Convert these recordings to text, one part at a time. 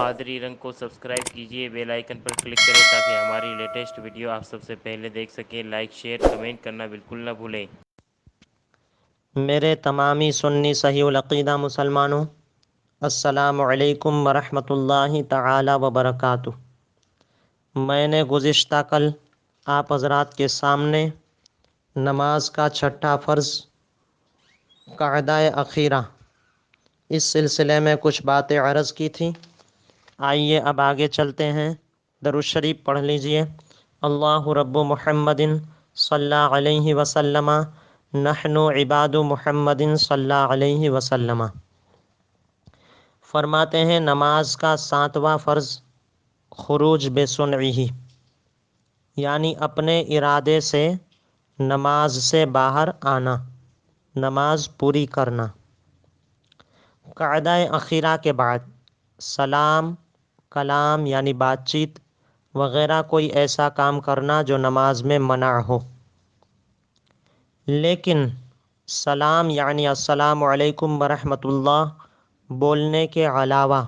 قادری رنگ کو سبسکرائب کیجئے، بیل آئیکن پر کلک کریں تاکہ ہماری لیٹسٹ ویڈیو آپ سب سے پہلے دیکھ سکیں۔ لائک، شیئر، کمنٹ کرنا بالکل نہ بھولیں۔ میرے تمامی سنی صحیح العقیدہ مسلمانوں، السلام علیکم ورحمۃ اللہ تعالی وبرکاتہ۔ میں نے گزشتہ کل آپ حضرات کے سامنے نماز کا چھٹا فرض قاعدہ اخیرہ اس سلسلے میں کچھ باتیں عرض کی تھیں۔ آئیے اب آگے چلتے ہیں۔ درود شریف پڑھ لیجئے۔ اللہ رب محمد صلی اللہ علیہ وسلم نحن عباد محمد صلی اللہ علیہ وسلم۔ فرماتے ہیں نماز کا 7واں فرض خروج بصنعہ، یعنی اپنے ارادے سے نماز سے باہر آنا، نماز پوری کرنا۔ قاعدہ اخیرہ کے بعد سلام، کلام یعنی بات چیت وغیرہ کوئی ایسا کام کرنا جو نماز میں منع ہو، لیکن سلام یعنی السلام علیکم ورحمۃ اللہ بولنے کے علاوہ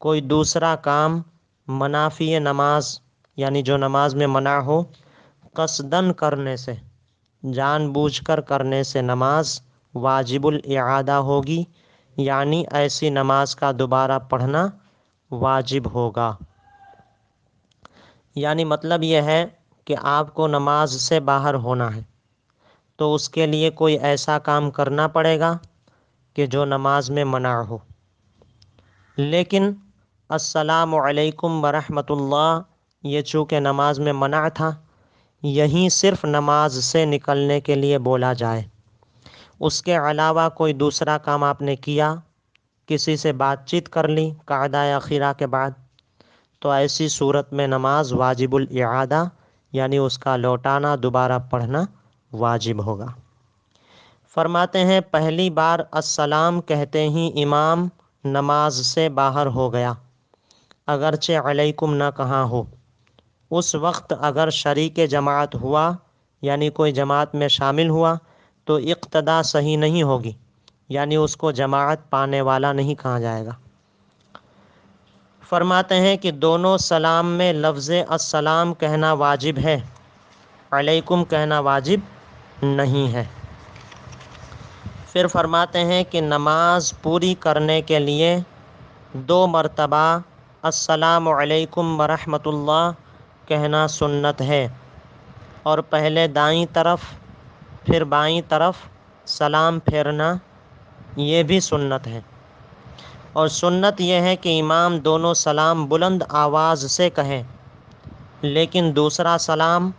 کوئی دوسرا کام منافی نماز یعنی جو نماز میں منع ہو، قصداً کرنے سے، جان بوجھ کر کرنے سے نماز واجب الاعادہ ہوگی، یعنی ایسی نماز کا دوبارہ پڑھنا واجب ہوگا۔ یعنی مطلب یہ ہے کہ آپ کو نماز سے باہر ہونا ہے تو اس کے لیے کوئی ایسا کام کرنا پڑے گا کہ جو نماز میں منع ہو، لیکن السلام علیکم ورحمۃ اللہ یہ چونکہ نماز میں منع تھا، یہیں صرف نماز سے نکلنے کے لیے بولا جائے۔ اس کے علاوہ کوئی دوسرا کام آپ نے کیا، کسی سے بات چیت کر لی قاعدہ اخیرہ کے بعد، تو ایسی صورت میں نماز واجب الاعادہ یعنی اس کا لوٹانا، دوبارہ پڑھنا واجب ہوگا۔ فرماتے ہیں پہلی بار السلام کہتے ہی امام نماز سے باہر ہو گیا، اگرچہ علیکم نہ کہا ہو، اس وقت اگر شریک جماعت ہوا یعنی کوئی جماعت میں شامل ہوا تو اقتدا صحیح نہیں ہوگی، یعنی اس کو جماعت پانے والا نہیں کہا جائے گا۔ فرماتے ہیں کہ دونوں سلام میں لفظ السلام کہنا واجب ہے، علیکم کہنا واجب نہیں ہے۔ پھر فرماتے ہیں کہ نماز پوری کرنے کے لیے 2 مرتبہ السلام علیکم ورحمۃ اللہ کہنا سنت ہے، اور پہلے دائیں طرف پھر بائیں طرف سلام پھیرنا یہ بھی سنت ہے۔ اور سنت یہ ہے کہ امام دونوں سلام بلند آواز سے کہیں، لیکن دوسرا سلام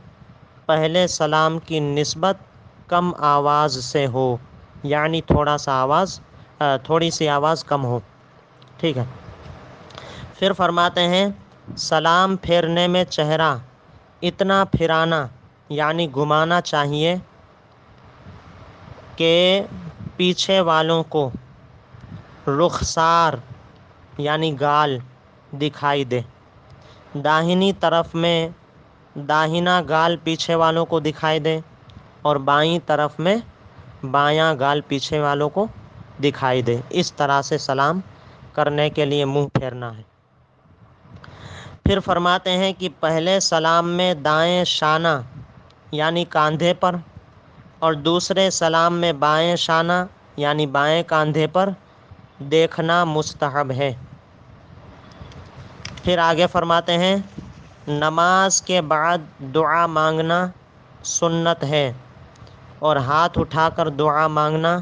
پہلے سلام کی نسبت کم آواز سے ہو، یعنی تھوڑی سی آواز کم ہو، ٹھیک ہے۔ پھر فرماتے ہیں سلام پھیرنے میں چہرہ اتنا پھرانا یعنی گھمانا چاہیے کہ پیچھے والوں کو رخسار یعنی گال دکھائی دے، داہنی طرف میں داہنا گال پیچھے والوں کو دکھائی دے اور بائیں طرف میں بایاں گال پیچھے والوں کو دکھائی دے، اس طرح سے سلام کرنے کے لیے منہ پھیرنا ہے۔ پھر فرماتے ہیں کہ پہلے سلام میں دائیں شانہ یعنی کاندھے پر اور دوسرے سلام میں بائیں شانہ یعنی بائیں کاندھے پر دیکھنا مستحب ہے۔ پھر آگے فرماتے ہیں نماز کے بعد دعا مانگنا سنت ہے، اور ہاتھ اٹھا کر دعا مانگنا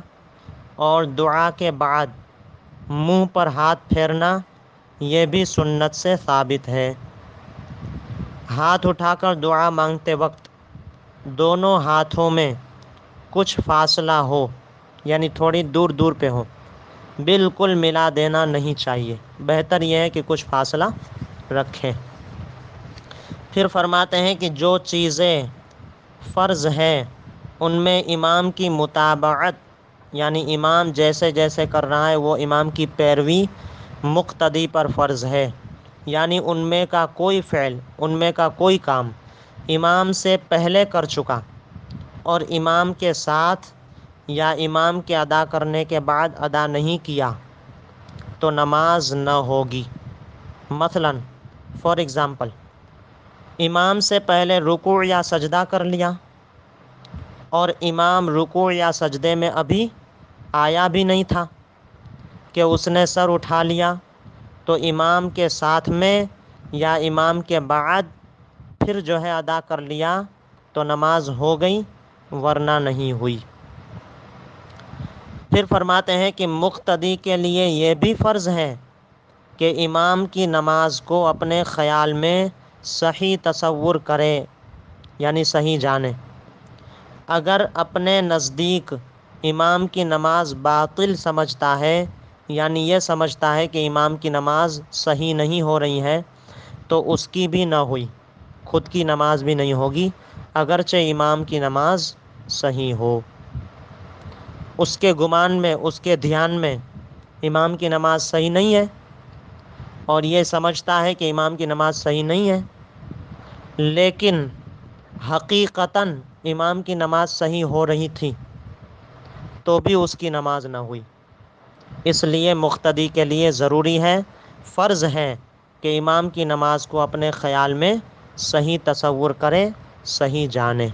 اور دعا کے بعد منہ پر ہاتھ پھیرنا یہ بھی سنت سے ثابت ہے۔ ہاتھ اٹھا کر دعا مانگتے وقت دونوں ہاتھوں میں کچھ فاصلہ ہو، یعنی تھوڑی دور دور پہ ہو، بالکل ملا دینا نہیں چاہیے، بہتر یہ ہے کہ کچھ فاصلہ رکھیں۔ پھر فرماتے ہیں کہ جو چیزیں فرض ہیں ان میں امام کی متابعت یعنی امام جیسے جیسے کر رہا ہے وہ امام کی پیروی مقتدی پر فرض ہے، یعنی ان میں کا کوئی فعل، ان میں کا کوئی کام امام سے پہلے کر چکا اور امام کے ساتھ یا امام کے ادا کرنے کے بعد ادا نہیں کیا تو نماز نہ ہوگی۔ مثلا فار ایگزامپل امام سے پہلے رکوع یا سجدہ کر لیا اور امام رکوع یا سجدے میں ابھی آیا بھی نہیں تھا کہ اس نے سر اٹھا لیا، تو امام کے ساتھ میں یا امام کے بعد پھر جو ہے ادا کر لیا تو نماز ہو گئی ورنہ نہیں ہوئی۔ پھر فرماتے ہیں کہ مقتدی کے لیے یہ بھی فرض ہے کہ امام کی نماز کو اپنے خیال میں صحیح تصور کرے، یعنی صحیح جانے۔ اگر اپنے نزدیک امام کی نماز باطل سمجھتا ہے، یعنی یہ سمجھتا ہے کہ امام کی نماز صحیح نہیں ہو رہی ہے، تو اس کی بھی نہ ہوئی، خود کی نماز بھی نہیں ہوگی اگرچہ امام کی نماز صحیح ہو۔ اس کے گمان میں، اس کے دھیان میں امام کی نماز صحیح نہیں ہے اور یہ سمجھتا ہے کہ امام کی نماز صحیح نہیں ہے، لیکن حقیقتاً امام کی نماز صحیح ہو رہی تھی تو بھی اس کی نماز نہ ہوئی۔ اس لیے مقتدی کے لیے ضروری ہے، فرض ہے کہ امام کی نماز کو اپنے خیال میں صحیح تصور کرے، صحیح جانے۔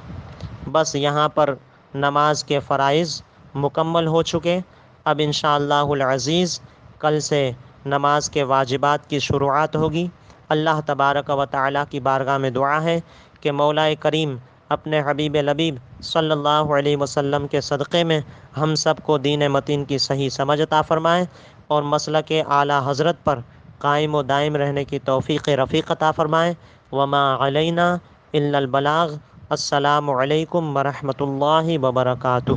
بس یہاں پر نماز کے فرائض مکمل ہو چکے۔ اب انشاءاللہ العزیز کل سے نماز کے واجبات کی شروعات ہوگی۔ اللہ تبارک و تعالیٰ کی بارگاہ میں دعا ہے کہ مولا کریم اپنے حبیب لبیب صلی اللہ علیہ وسلم کے صدقے میں ہم سب کو دین متین کی صحیح سمجھ عطا فرمائے اور مسلک اعلیٰ حضرت پر قائم و دائم رہنے کی توفیق رفیق عطا فرمائے۔ وما علینا الا البلاغ۔ السلام علیکم ورحمۃ اللہ وبرکاتہ۔